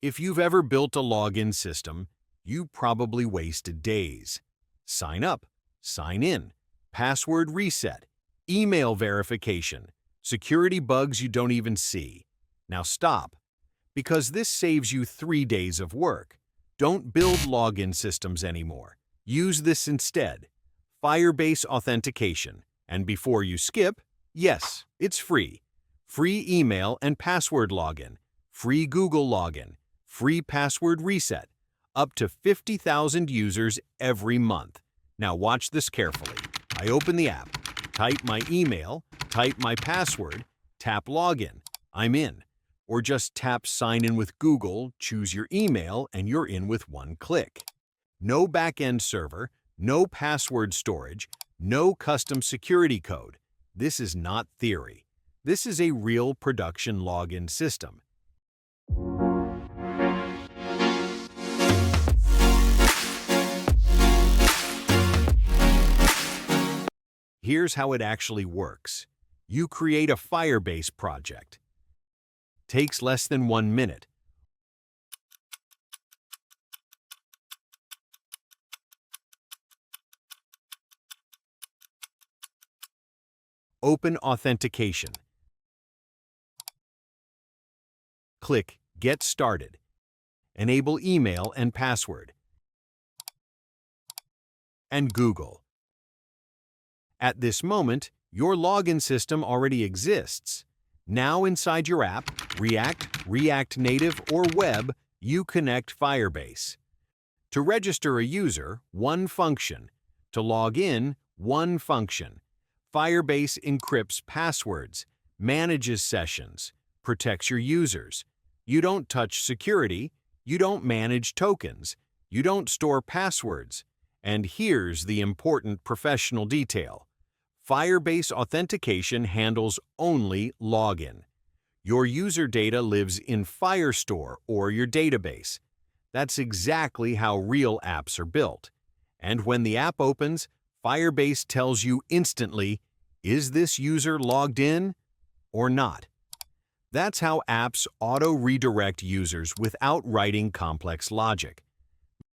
If you've ever built a login system, you probably wasted days. Sign up, sign in, password reset, email verification, security bugs you don't even see. Now stop, because this saves you 3 days of work. Don't build login systems anymore. Use this instead. Firebase Authentication. And before you skip, yes, it's free. Free email and password login, free Google login, free password reset, up to 50,000 users every month. Now watch this carefully. I open the app, type my email, type my password, tap login, I'm in. Or just tap sign in with Google, choose your email, and you're in with one click. No backend server, no password storage, no custom security code. This is not theory. This is a real production login system. Here's how it actually works. You create a Firebase project. Takes less than 1 minute. Open Authentication. Click Get Started. Enable email and password. And Google. At this moment, your login system already exists. Now inside your app, React Native, or web, you connect Firebase. To register a user, one function. To log in, one function. Firebase encrypts passwords, manages sessions, protects your users. You don't touch security, you don't manage tokens, you don't store passwords. And here's the important professional detail. Firebase Authentication handles only login. Your user data lives in Firestore or your database. That's exactly how real apps are built. And when the app opens, Firebase tells you instantly, is this user logged in or not? That's how apps auto-redirect users without writing complex logic.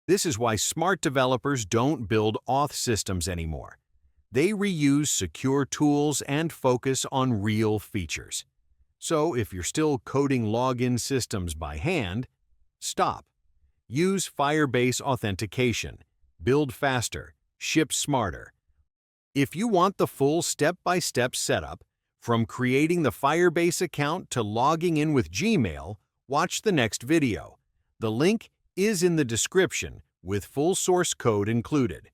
This is why smart developers don't build Auth systems anymore. They reuse secure tools and focus on real features. So if you're still coding login systems by hand, stop. Use Firebase Authentication. Build faster. Ship smarter. If you want the full step-by-step setup, from creating the Firebase account to logging in with Gmail, watch the next video. The link is in the description with full source code included.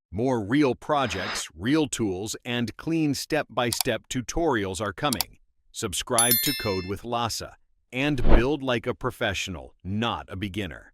More real projects, real tools, and clean step-by-step tutorials are coming. Subscribe to Code with Lasa and build like a professional, not a beginner.